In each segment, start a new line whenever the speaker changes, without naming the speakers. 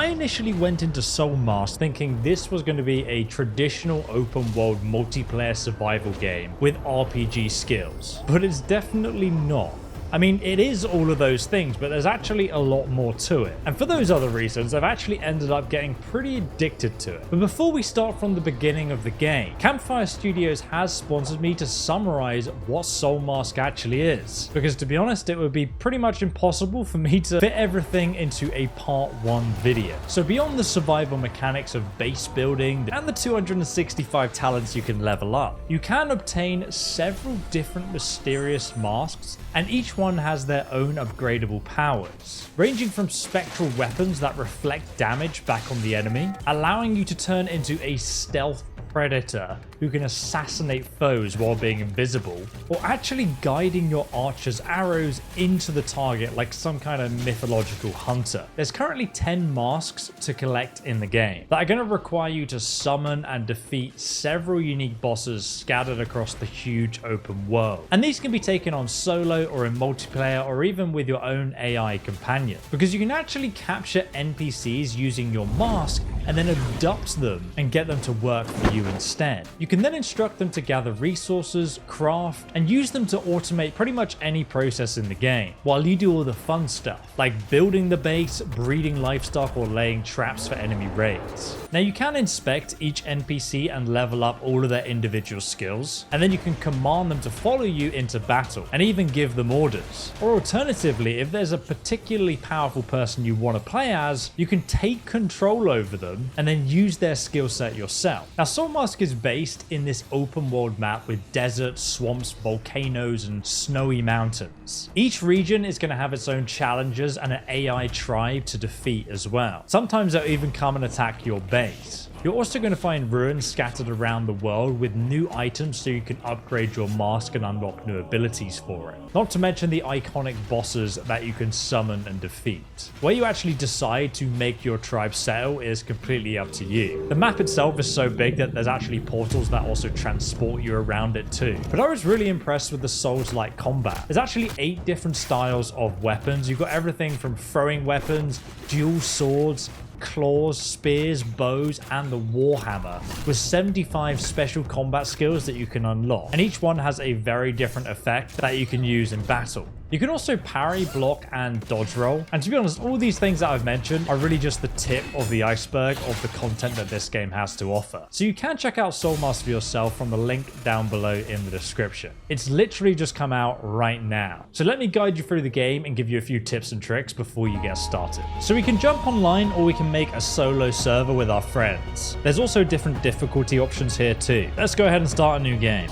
I initially went into Soulmask thinking this was going to be a traditional open world multiplayer survival game with RPG skills, but it's definitely not. I mean, it is all of those things, but there's actually a lot more to it. And for those other reasons, I've actually ended up getting pretty addicted to it. But before we start from the beginning of the game, Campfire Studios has sponsored me to summarize what Soulmask actually is. Because to be honest, it would be pretty much impossible for me to fit everything into a part 1 video. So beyond the survival mechanics of base building and the 265 talents you can level up, you can obtain several different mysterious masks, and each one has their own upgradable powers, ranging from spectral weapons that reflect damage back on the enemy, allowing you to turn into a stealth predator who can assassinate foes while being invisible, or actually guiding your archer's arrows into the target like some kind of mythological hunter. There's currently 10 masks to collect in the game that are going to require you to summon and defeat several unique bosses scattered across the huge open world. And these can be taken on solo or in multiplayer or even with your own AI companion, because you can actually capture NPCs using your mask and then abduct them and get them to work for you instead. You can then instruct them to gather resources, craft, and use them to automate pretty much any process in the game, while you do all the fun stuff, like building the base, breeding livestock, or laying traps for enemy raids. Now you can inspect each NPC and level up all of their individual skills, and then you can command them to follow you into battle, and even give them orders. Or alternatively, if there's a particularly powerful person you want to play as, you can take control over them and then use their skill set yourself. Now Soulmask is based in this open world map with deserts, swamps, volcanoes, and snowy mountains. Each region is going to have its own challenges and an AI tribe to defeat as well. Sometimes they'll even come and attack your base. You're also going to find ruins scattered around the world with new items so you can upgrade your mask and unlock new abilities for it. Not to mention the iconic bosses that you can summon and defeat. Where you actually decide to make your tribe settle is completely up to you. The map itself is so big that there's actually portals that also transport you around it too. But I was really impressed with the Souls-like combat. There's actually 8 different styles of weapons. You've got everything from throwing weapons, dual swords, claws, spears, bows, and the warhammer, with 75 special combat skills that you can unlock, and each one has a very different effect that you can use in battle. You can also parry, block, and dodge roll. And to be honest, all these things that I've mentioned are really just the tip of the iceberg of the content that this game has to offer. So you can check out Soulmask for yourself from the link down below in the description. It's literally just come out right now. So let me guide you through the game and give you a few tips and tricks before you get started. So we can jump online, or we can make a solo server with our friends. There's also different difficulty options here too. Let's go ahead and start a new game.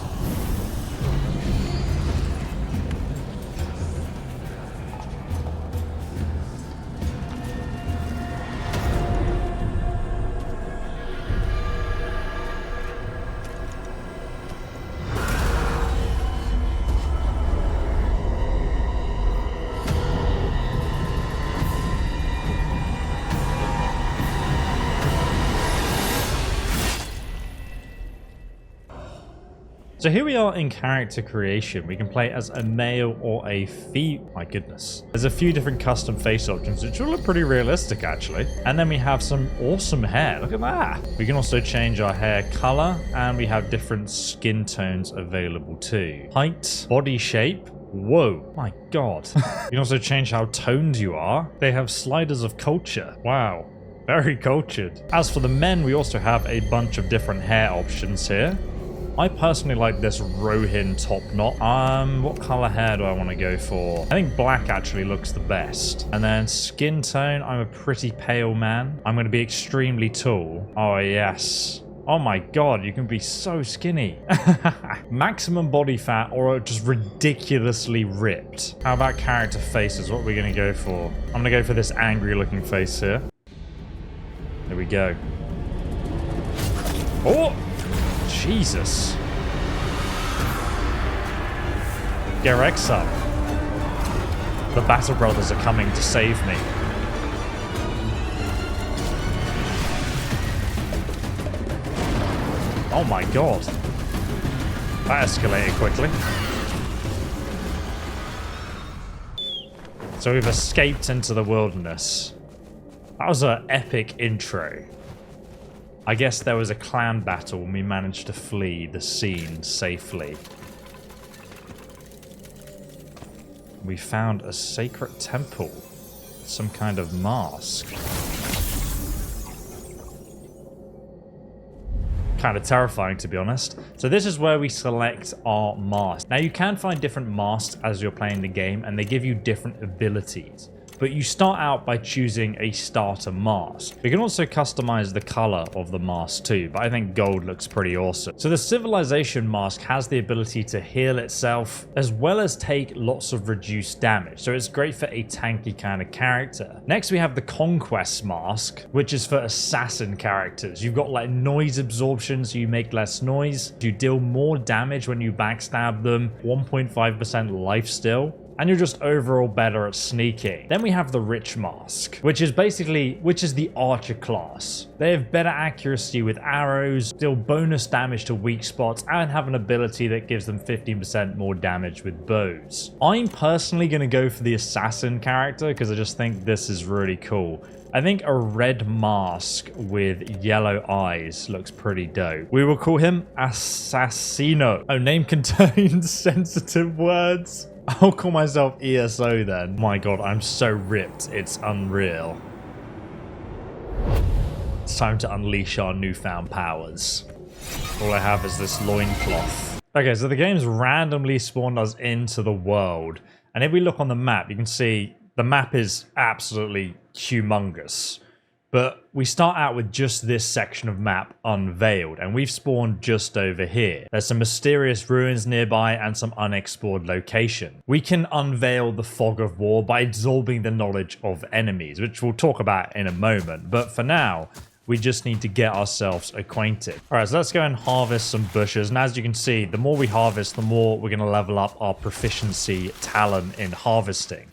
So here we are in character creation. We can play as a male or a female. My goodness. There's a few different custom face options, which will look pretty realistic actually. And then we have some awesome hair. Look at that. We can also change our hair color, and we have different skin tones available too. Height, body shape. Whoa, my god. You can also change how toned you are. They have sliders of culture. Wow. Very cultured. As for the men, we also have a bunch of different hair options here. I personally like this Rohin top knot. What color hair do I want to go for? I think black actually looks the best. And then skin tone, I'm a pretty pale man. I'm going to be extremely tall. Oh, yes. Oh my god, you can be so skinny. Maximum body fat or just ridiculously ripped. How about character faces? What are we going to go for? I'm going to go for this angry looking face here. There we go. Oh! Jesus. Get Rex up. The Battle Brothers are coming to save me. Oh my god. That escalated quickly. So we've escaped into the wilderness. That was an epic intro. I guess there was a clan battle and we managed to flee the scene safely. We found a sacred temple. Some kind of mask. Kind of terrifying, to be honest. So this is where we select our mask. Now you can find different masks as you're playing the game and they give you different abilities. But you start out by choosing a starter mask. You can also customize the color of the mask too, but I think gold looks pretty awesome. So the civilization mask has the ability to heal itself as well as take lots of reduced damage. So it's great for a tanky kind of character. Next we have the conquest mask, which is for assassin characters. You've got like noise absorption, so you make less noise. You deal more damage when you backstab them, 1.5% life steal. And you're just overall better at sneaking. Then we have the Rich Mask, which is the Archer class. They have better accuracy with arrows, deal bonus damage to weak spots, and have an ability that gives them 15% more damage with bows. I'm personally going to go for the Assassin character because I just think this is really cool. I think a red mask with yellow eyes looks pretty dope. We will call him Assassino. Oh, name contains sensitive words. I'll call myself ESO then. My god, I'm so ripped. It's unreal. It's time to unleash our newfound powers. All I have is this loincloth. Okay, so the game's randomly spawned us into the world. And if we look on the map, you can see the map is absolutely humongous. But we start out with just this section of map unveiled, and we've spawned just over here. There's some mysterious ruins nearby and some unexplored location. We can unveil the fog of war by absorbing the knowledge of enemies, which we'll talk about in a moment. But for now, we just need to get ourselves acquainted. All right, so let's go and harvest some bushes. And as you can see, the more we harvest, the more we're going to level up our proficiency talent in harvesting.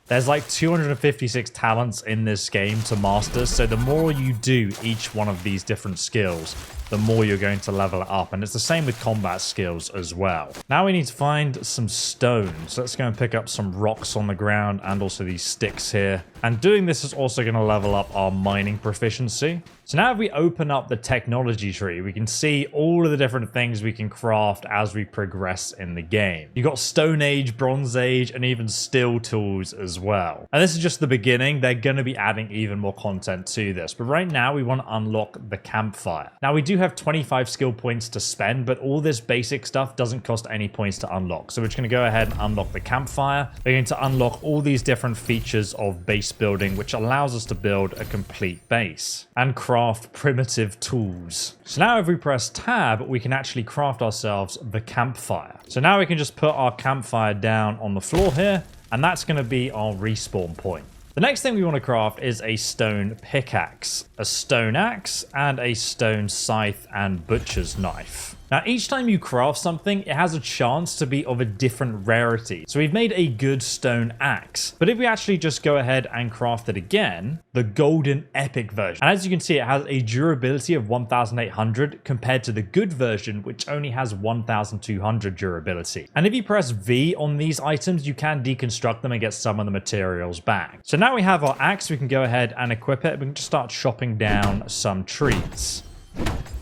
There's like 256 talents in this game to master, so the more you do each one of these different skills, the more you're going to level it up. And it's the same with combat skills as well. Now we need to find some stones. Let's go and pick up some rocks on the ground and also these sticks here. And doing this is also going to level up our mining proficiency. So now if we open up the technology tree, we can see all of the different things we can craft as we progress in the game. You've got Stone Age, Bronze Age, and even steel tools as well. And this is just the beginning. They're going to be adding even more content to this. But right now we want to unlock the campfire. Now we do have 25 skill points to spend, but all this basic stuff doesn't cost any points to unlock. So we're just going to go ahead and unlock the campfire. We're going to unlock all these different features of base building, which allows us to build a complete base and craft primitive tools. So now if we press tab, we can actually craft ourselves the campfire. So now we can just put our campfire down on the floor here, and that's going to be our respawn point. The next thing we want to craft is a stone pickaxe, a stone axe, and a stone scythe and butcher's knife. Now, each time you craft something, it has a chance to be of a different rarity. So we've made a good stone axe. But if we actually just go ahead and craft it again, the golden epic version. And as you can see, it has a durability of 1,800 compared to the good version, which only has 1,200 durability. And if you press V on these items, you can deconstruct them and get some of the materials back. So now we have our axe, we can go ahead and equip it. We can just start chopping down some trees.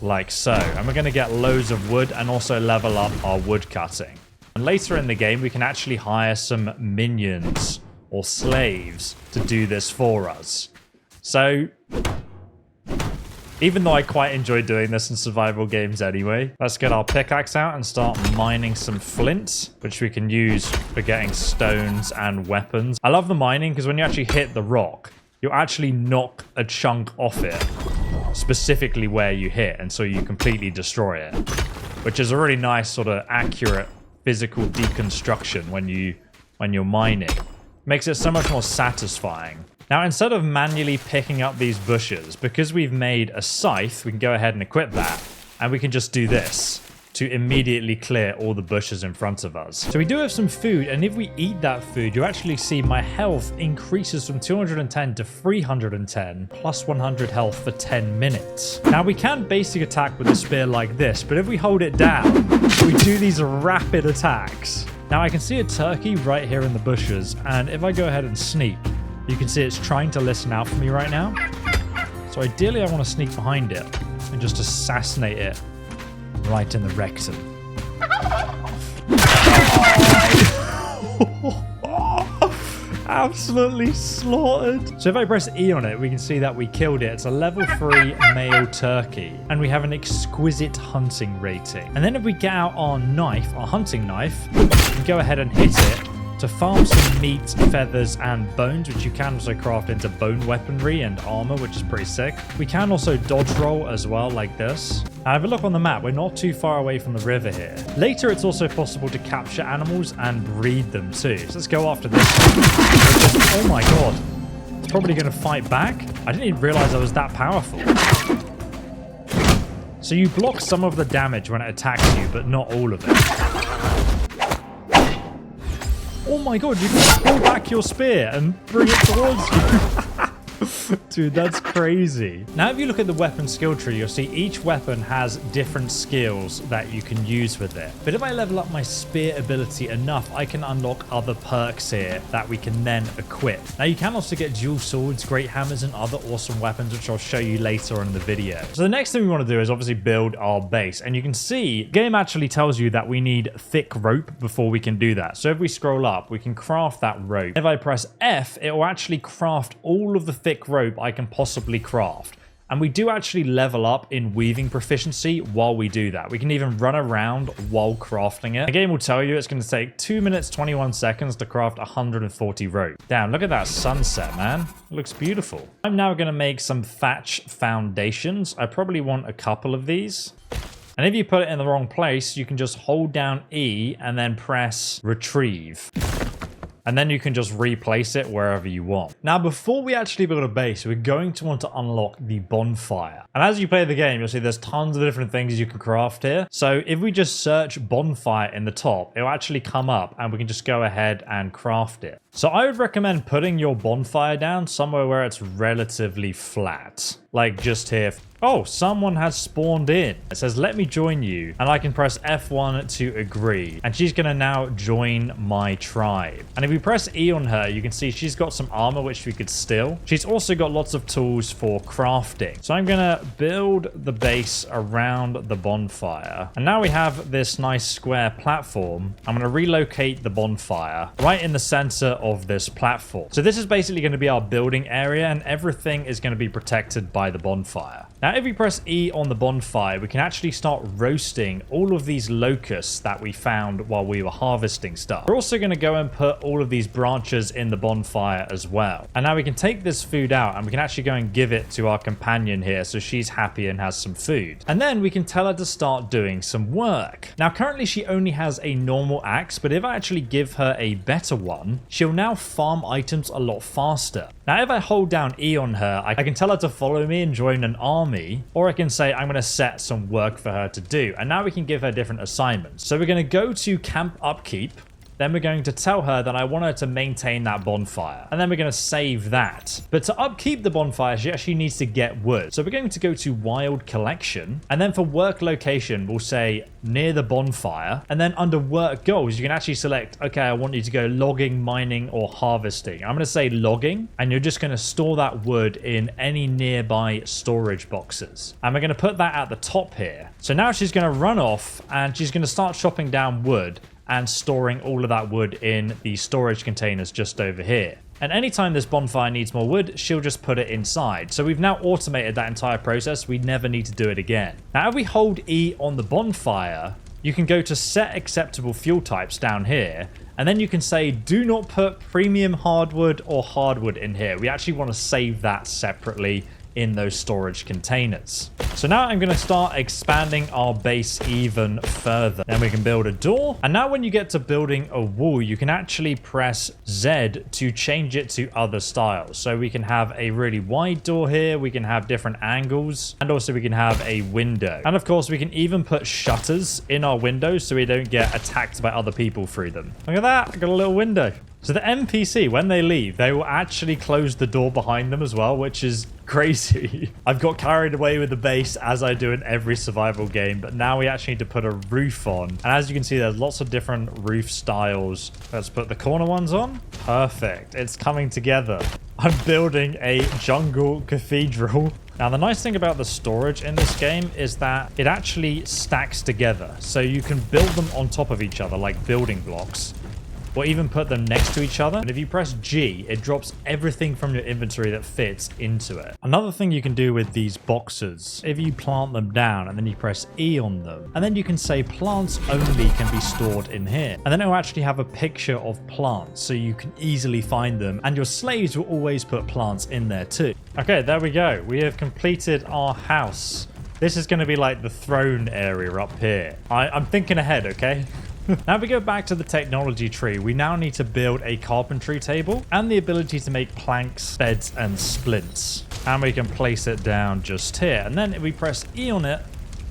Like so. And we're going to get loads of wood and also level up our wood cutting. And later in the game, we can actually hire some minions or slaves to do this for us. So, even though I quite enjoy doing this in survival games anyway, let's get our pickaxe out and start mining some flint, which we can use for getting stones and weapons. I love the mining because when you actually hit the rock, you actually knock a chunk off it, specifically where you hit, and so you completely destroy it, which is a really nice sort of accurate physical deconstruction when you're mining. Makes it so much more satisfying. Now, instead of manually picking up these bushes, because we've made a scythe, we can go ahead and equip that, and we can just do this to immediately clear all the bushes in front of us. So we do have some food, and if we eat that food, you actually see my health increases from 210 to 310, plus 100 health for 10 minutes. Now we can basic attack with a spear like this, but if we hold it down, we do these rapid attacks. Now I can see a turkey right here in the bushes, and if I go ahead and sneak, You can see it's trying to listen out for me right now. So ideally I want to sneak behind it and just assassinate it right in the rectum. Absolutely slaughtered. So if I press E on it, we can see that we killed it. It's a level 3 male turkey, and we have an exquisite hunting rating. And then if we get out our knife, our hunting knife, we can go ahead and hit it to farm some meat, feathers, and bones, which you can also craft into bone weaponry and armor, which is pretty sick. We can also dodge roll as well, like this. Now, have a look on the map. We're not too far away from the river here. Later, it's also possible to capture animals and breed them too. So let's go after this. Oh my god. It's probably going to fight back. I didn't even realize I was that powerful. So you block some of the damage when it attacks you, but not all of it. Oh my god, you can pull back your spear and bring it towards you. Dude, that's crazy. Now, if you look at the weapon skill tree, you'll see each weapon has different skills that you can use with it. But if I level up my spear ability enough, I can unlock other perks here that we can then equip. Now, you can also get dual swords, great hammers, and other awesome weapons, which I'll show you later on in the video. So the next thing we want to do is obviously build our base. And you can see, the game actually tells you that we need thick rope before we can do that. So if we scroll up, we can craft that rope. If I press F, it will actually craft all of the thick rope I can possibly craft. And we do actually level up in weaving proficiency while we do that. We can even run around while crafting it. The game will tell you it's going to take 2 minutes 21 seconds to craft 140 rope. Damn, look at that sunset, man. It looks beautiful. I'm now going to make some thatch foundations. I probably want a couple of these. And if you put it in the wrong place, you can just hold down E and then press retrieve. And then you can just replace it wherever you want. Now, before we actually build a base, we're going to want to unlock the bonfire. And as you play the game, you'll see there's tons of different things you can craft here. So if we just search bonfire in the top, it'll actually come up and we can just go ahead and craft it. So I would recommend putting your bonfire down somewhere where it's relatively flat. Like just here. Oh, someone has spawned in. It says, let me join you. And I can press F1 to agree. And she's going to now join my tribe. And if we press E on her, you can see she's got some armor, which we could steal. She's also got lots of tools for crafting. So I'm going to build the base around the bonfire. And now we have this nice square platform. I'm going to relocate the bonfire right in the center of this platform. So this is basically going to be our building area, and everything is going to be protected by the bonfire. Now, if we press E on the bonfire, we can actually start roasting all of these locusts that we found while we were harvesting stuff. We're also going to go and put all of these branches in the bonfire as well. And now we can take this food out and we can actually go and give it to our companion here so she's happy and has some food. And then we can tell her to start doing some work. Now, currently she only has a normal axe, but if I actually give her a better one, she'll now farm items a lot faster. Now, if I hold down E on her, I can tell her to follow me and join an army, or I can say I'm going to set some work for her to do. And now we can give her different assignments. So we're going to go to camp upkeep. Then we're going to tell her that I want her to maintain that bonfire. And then we're going to save that. But to upkeep the bonfire, she actually needs to get wood. So we're going to go to wild collection. And then for work location, we'll say near the bonfire. And then under work goals, you can actually select, okay, I want you to go logging, mining, or harvesting. I'm going to say logging. And you're just going to store that wood in any nearby storage boxes. And we're going to put that at the top here. So now she's going to run off and she's going to start chopping down wood and storing all of that wood in the storage containers just over here. And anytime this bonfire needs more wood, she'll just put it inside. So we've now automated that entire process. We never need to do it again. Now, if we hold E on the bonfire, you can go to set acceptable fuel types down here. And then you can say, do not put premium hardwood or hardwood in here. We actually want to save that separately in those storage containers. So now I'm going to start expanding our base even further. Then we can build a door. And now when you get to building a wall, you can actually press Z to change it to other styles. So we can have a really wide door here. We can have different angles. And also we can have a window. And of course, we can even put shutters in our windows so we don't get attacked by other people through them. Look at that. I got a little window. So the NPC, when they leave, they will actually close the door behind them as well, which is crazy. I've got carried away with the base as I do in every survival game, but now we actually need to put a roof on. And as you can see, there's lots of different roof styles. Let's put the corner ones on. Perfect. It's coming together. I'm building a jungle cathedral. Now, the nice thing about the storage in this game is that it actually stacks together. So you can build them on top of each other like building blocks, or even put them next to each other. And if you press G, it drops everything from your inventory that fits into it. Another thing you can do with these boxes, if you plant them down and then you press E on them, and then you can say plants only can be stored in here. And then it'll actually have a picture of plants so you can easily find them. And your slaves will always put plants in there too. Okay, there we go. We have completed our house. This is going to be like the throne area up here. I'm thinking ahead, okay? Now, if we go back to the technology tree, we now need to build a carpentry table and the ability to make planks, beds, and splints. And we can place it down just here. And then if we press E on it,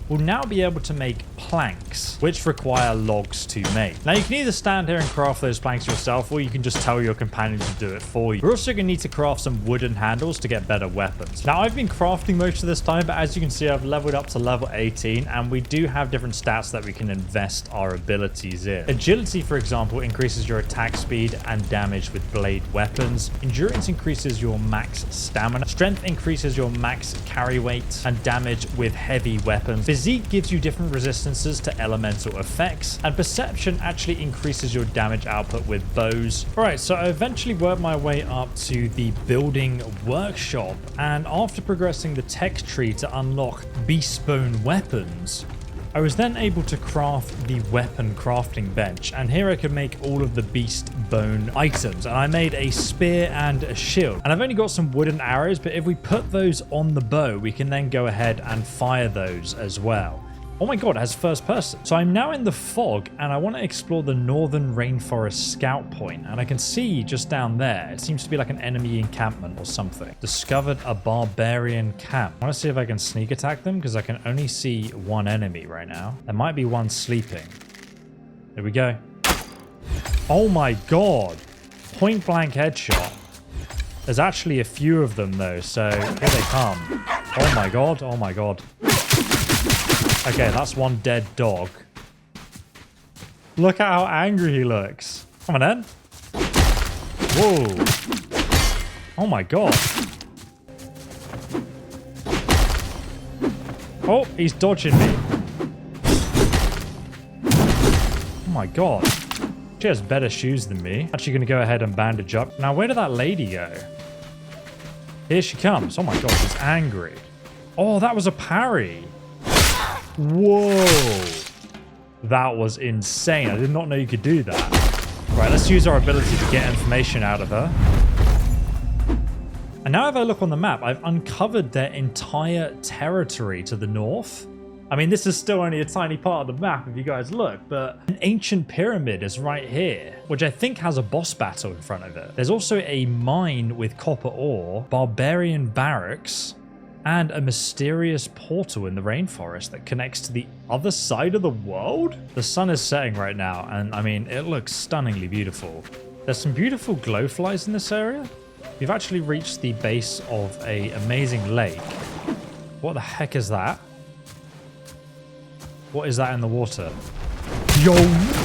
we'll now be able to make planks, which require logs to make. Now, you can either stand here and craft those planks yourself, or you can just tell your companion to do it for you. We're also going to need to craft some wooden handles to get better weapons. Now, I've been crafting most of this time, but as you can see, I've leveled up to level 18, and we do have different stats that we can invest our abilities in. Agility, for example, increases your attack speed and damage with blade weapons. Endurance increases your max stamina. Strength increases your max carry weight and damage with heavy weapons. Physique gives you different resistances to elemental effects, and perception actually increases your damage output with bows. Alright, so I eventually worked my way up to the building workshop, and after progressing the tech tree to unlock beast bone weapons, I was then able to craft the weapon crafting bench, and here I could make all of the beast bone items. And I made a spear and a shield, and I've only got some wooden arrows, but if we put those on the bow, we can then go ahead and fire those as well. Oh my god, it has first person. So I'm now in the fog, and I want to explore the northern rainforest scout point, and I can see just down there, it seems to be like an enemy encampment or something. Discovered a barbarian camp. I want to see if I can sneak attack them, because I can only see one enemy right now. There might be one sleeping. There we go. Oh my god. Point blank headshot. There's actually a few of them though, so here they come. Oh my god, oh my god. Okay, that's one dead dog. Look at how angry he looks. Come on then. Whoa. Oh my god. Oh, he's dodging me. Oh my god. She has better shoes than me. Actually going to go ahead and bandage up. Now, where did that lady go? Here she comes. Oh my god, she's angry. Oh, that was a parry. Whoa. That was insane. I did not know you could do that. Right, let's use our ability to get information out of her. And now if I look on the map, I've uncovered their entire territory to the north. I mean, this is still only a tiny part of the map if you guys look, but an ancient pyramid is right here, which I think has a boss battle in front of it. There's also a mine with copper ore, barbarian barracks, and a mysterious portal in the rainforest that connects to the other side of the world? The sun is setting right now, and I mean, it looks stunningly beautiful. There's some beautiful glowflies in this area. We've actually reached the base of an amazing lake. What the heck is that? What is that in the water? Yo,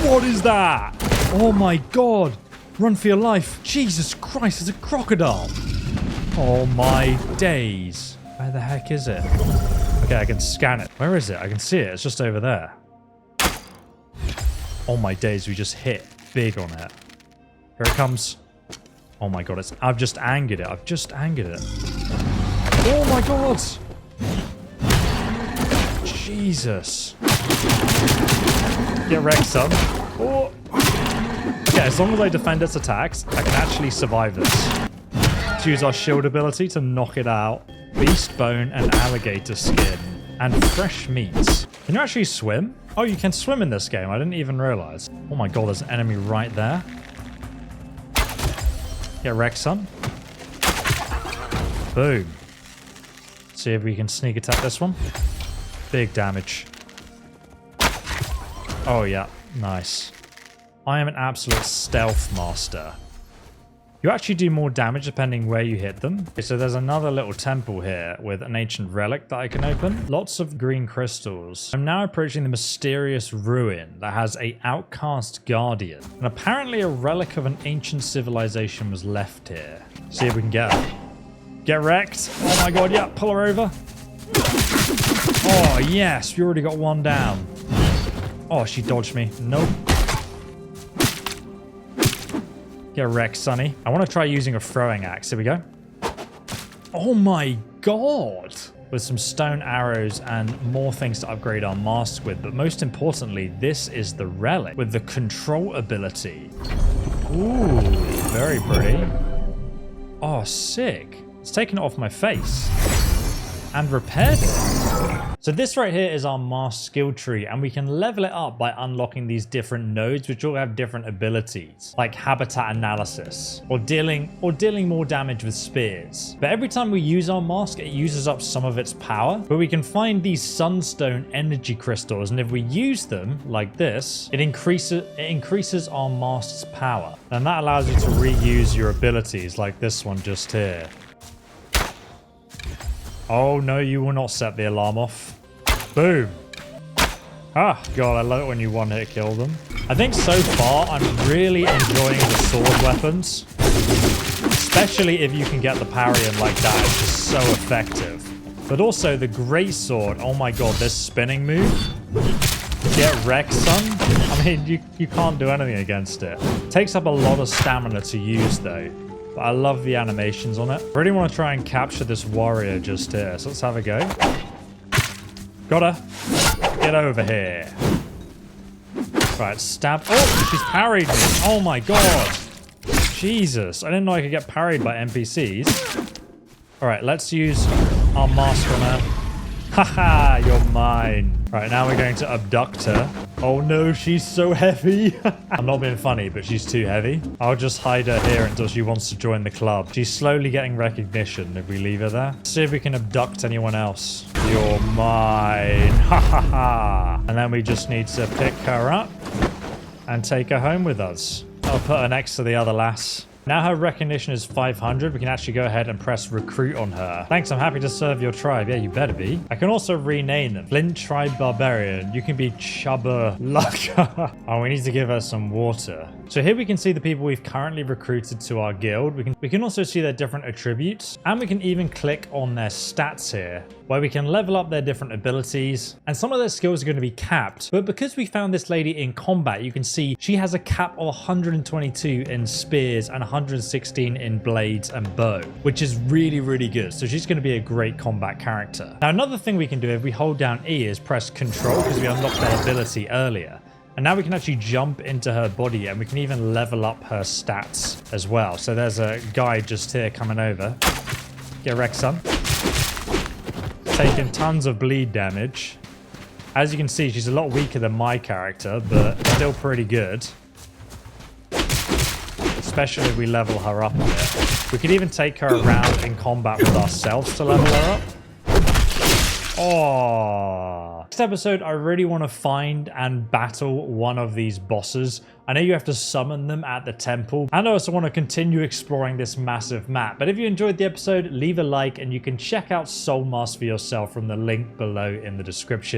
what is that? Oh my god. Run for your life. Jesus Christ, it's a crocodile. Oh my days. Where the heck is it? Okay, I can scan it. Where is it? I can see it. It's just over there. Oh my days, we just hit big on it. Here it comes. Oh my god, I've just angered it. I've just angered it. Oh my god! Jesus. Get wrecked, son. Oh. Okay, as long as I defend its attacks, I can actually survive this. Let's use our shield ability to knock it out. Beast bone and alligator skin. And fresh meat. Can you actually swim? Oh, you can swim in this game. I didn't even realize. Oh my god, there's an enemy right there. Get wrecked, son. Boom. See if we can sneak attack this one. Big damage. Oh, yeah. Nice. I am an absolute stealth master. You actually do more damage depending where you hit them. Okay, so there's another little temple here with an ancient relic that I can open. Lots of green crystals. I'm now approaching the mysterious ruin that has a outcast guardian. And apparently a relic of an ancient civilization was left here. See if we can get her. Get wrecked. Oh my god, yeah, pull her over. Oh, yes, we already got one down. Oh, she dodged me. Nope. Get wrecked, Sonny. I want to try using a throwing axe. Here we go. Oh my god. With some stone arrows and more things to upgrade our mask with. But most importantly, this is the relic with the control ability. Ooh, very pretty. Oh, sick. It's taken it off my face. And repaired it. So this right here is our mask skill tree, and we can level it up by unlocking these different nodes, which all have different abilities, like habitat analysis, or dealing more damage with spears. But every time we use our mask, it uses up some of its power. But we can find these sunstone energy crystals, and if we use them like this, it increases our mask's power. And that allows you to reuse your abilities, like this one just here. Oh, no, you will not set the alarm off. Boom. Ah, God, I love it when you one-hit kill them. I think so far, I'm really enjoying the sword weapons. Especially if you can get the parry in like that. It's just so effective. But also the great sword. Oh my God, this spinning move. Get wrecked, son. I mean, you can't do anything against it. Takes up a lot of stamina to use, though. But I love the animations on it. I really want to try and capture this warrior just here. So let's have a go. Got her. Get over here. Right, stab. Oh, she's parried me. Oh my god. Jesus. I didn't know I could get parried by NPCs. All right, let's use our mask on her. Haha, you're mine. Right, now we're going to abduct her. Oh no, she's so heavy. I'm not being funny, but she's too heavy. I'll just hide her here until she wants to join the club. She's slowly getting recognition if we leave her there. See if we can abduct anyone else. You're mine. Ha ha ha. And then we just need to pick her up and take her home with us. I'll put her next to the other lass. Now her recognition is 500, we can actually go ahead and press recruit on her. Thanks, I'm happy to serve your tribe. Yeah, you better be. I can also rename them. Flint Tribe Barbarian. You can be Chubba Lucka. Oh, we need to give her some water. So here we can see the people we've currently recruited to our guild. We can also see their different attributes, and we can even click on their stats here, where we can level up their different abilities, and some of their skills are going to be capped. But because we found this lady in combat, you can see she has a cap of 122 in spears and 116 in blades and bow, which is really, really good. So she's going to be a great combat character. Now, another thing we can do if we hold down E is press control, because we unlocked that ability earlier. And now we can actually jump into her body, and we can even level up her stats as well. So there's a guy just here coming over. Get wrecked, son. Taking tons of bleed damage. As you can see, she's a lot weaker than my character, but still pretty good. Especially if we level her up a bit. We could even take her around in combat with ourselves to level her up. Oh. Next episode, I really want to find and battle one of these bosses. I know you have to summon them at the temple, and I also want to continue exploring this massive map. But if you enjoyed the episode, leave a like, and you can check out Soulmask for yourself from the link below in the description.